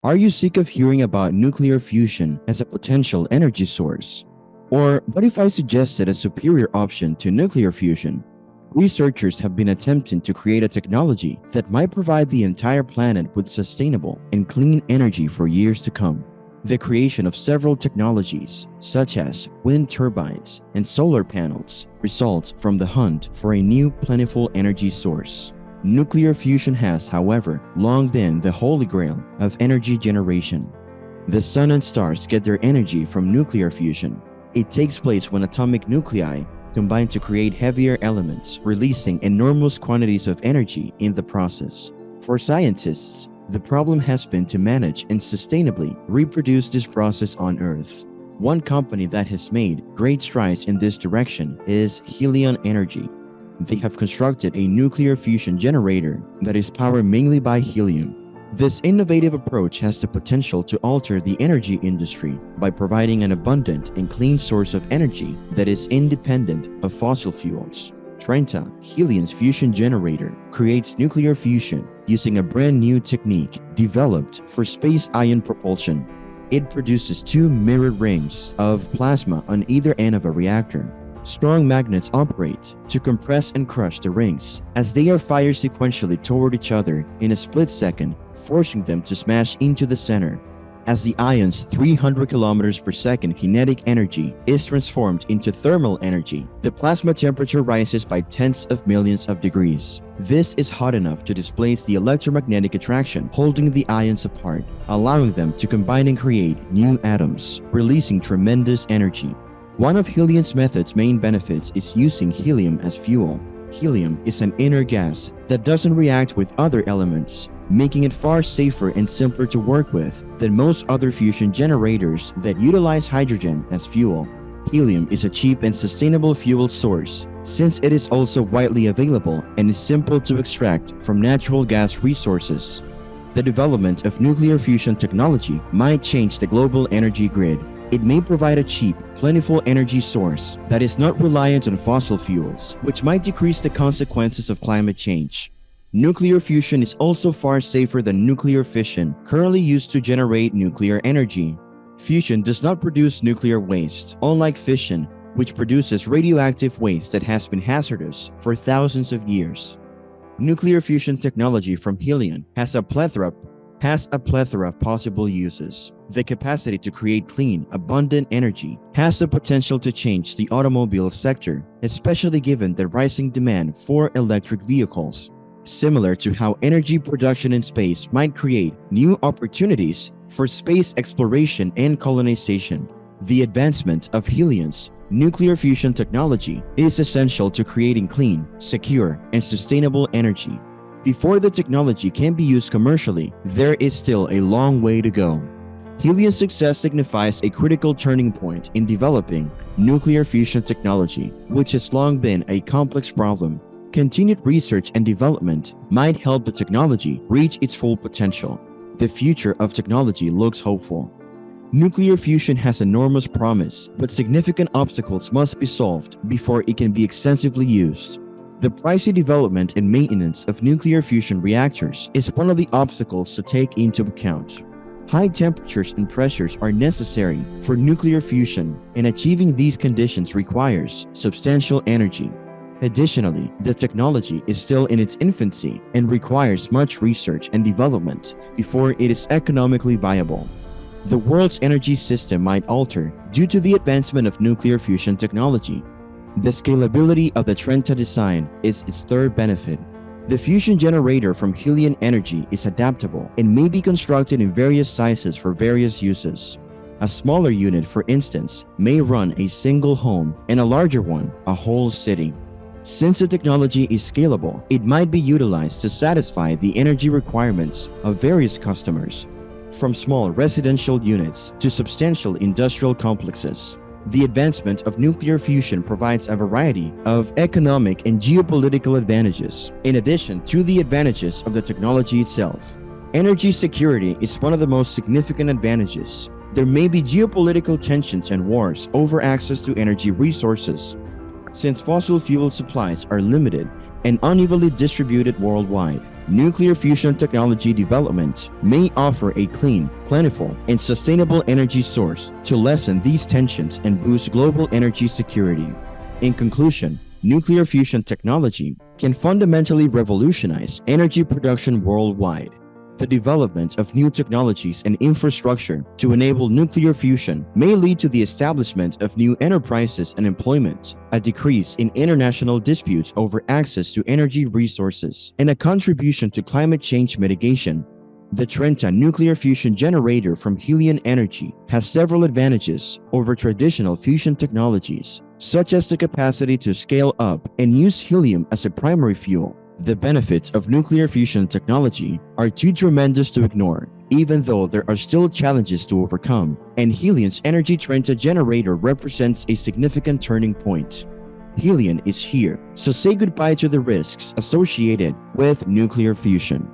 Are you sick of hearing about nuclear fusion as a potential energy source? Or what if I suggested a superior option to nuclear fusion? Researchers have been attempting to create a technology that might provide the entire planet with sustainable and clean energy for years to come. The creation of several technologies, such as wind turbines and solar panels, results from the hunt for a new plentiful energy source. Nuclear fusion has, however, long been the holy grail of energy generation. The sun and stars get their energy from nuclear fusion. It takes place when atomic nuclei combine to create heavier elements, releasing enormous quantities of energy in the process. For scientists, the problem has been to manage and sustainably reproduce this process on Earth. One company that has made great strides in this direction is Helion Energy. They have constructed a nuclear fusion generator that is powered mainly by helium. This innovative approach has the potential to alter the energy industry by providing an abundant and clean source of energy that is independent of fossil fuels. Trenta, Helion's fusion generator, creates nuclear fusion using a brand new technique developed for space ion propulsion. It produces two mirrored rings of plasma on either end of a reactor. Strong magnets operate to compress and crush the rings as they are fired sequentially toward each other in a split second, forcing them to smash into the center. As the ion's 300 km per second kinetic energy is transformed into thermal energy, the plasma temperature rises by tens of millions of degrees. This is hot enough to displace the electromagnetic attraction holding the ions apart, allowing them to combine and create new atoms, releasing tremendous energy. One of Helion's method's main benefits is using helium as fuel. Helium is an inert gas that doesn't react with other elements, making it far safer and simpler to work with than most other fusion generators that utilize hydrogen as fuel. Helium is a cheap and sustainable fuel source since it is also widely available and is simple to extract from natural gas resources. The development of nuclear fusion technology might change the global energy grid. It may provide a cheap, plentiful energy source that is not reliant on fossil fuels, which might decrease the consequences of climate change. Nuclear fusion is also far safer than nuclear fission, currently used to generate nuclear energy. Fusion does not produce nuclear waste, unlike fission, which produces radioactive waste that has been hazardous for thousands of years. Nuclear fusion technology from Helion has a plethora of possible uses. The capacity to create clean, abundant energy has the potential to change the automobile sector, especially given the rising demand for electric vehicles. Similar to how energy production in space might create new opportunities for space exploration and colonization, the advancement of Helion's nuclear fusion technology is essential to creating clean, secure, and sustainable energy. Before the technology can be used commercially, there is still a long way to go. Helion's success signifies a critical turning point in developing nuclear fusion technology, which has long been a complex problem. Continued research and development might help the technology reach its full potential. The future of technology looks hopeful. Nuclear fusion has enormous promise, but significant obstacles must be solved before it can be extensively used. The pricey development and maintenance of nuclear fusion reactors is one of the obstacles to take into account. High temperatures and pressures are necessary for nuclear fusion, and achieving these conditions requires substantial energy. Additionally, the technology is still in its infancy and requires much research and development before it is economically viable. The world's energy system might alter due to the advancement of nuclear fusion technology. The scalability of the Trenta design is its third benefit. The fusion generator from Helion Energy is adaptable and may be constructed in various sizes for various uses. A smaller unit, for instance, may run a single home, and a larger one, a whole city. Since the technology is scalable, it might be utilized to satisfy the energy requirements of various customers, from small residential units to substantial industrial complexes. The advancement of nuclear fusion provides a variety of economic and geopolitical advantages, in addition to the advantages of the technology itself. Energy security is one of the most significant advantages. There may be geopolitical tensions and wars over access to energy resources. Since fossil fuel supplies are limited, and unevenly distributed worldwide. Nuclear fusion technology development may offer a clean, plentiful, and sustainable energy source to lessen these tensions and boost global energy security. In conclusion, nuclear fusion technology can fundamentally revolutionize energy production worldwide. The development of new technologies and infrastructure to enable nuclear fusion may lead to the establishment of new enterprises and employment, a decrease in international disputes over access to energy resources, and a contribution to climate change mitigation. The Trenta nuclear fusion generator from Helion Energy has several advantages over traditional fusion technologies, such as the capacity to scale up and use helium as a primary fuel. The benefits of nuclear fusion technology are too tremendous to ignore, even though there are still challenges to overcome, and Helion's Energy Trenta generator represents a significant turning point. Helion is here, so say goodbye to the risks associated with nuclear fusion.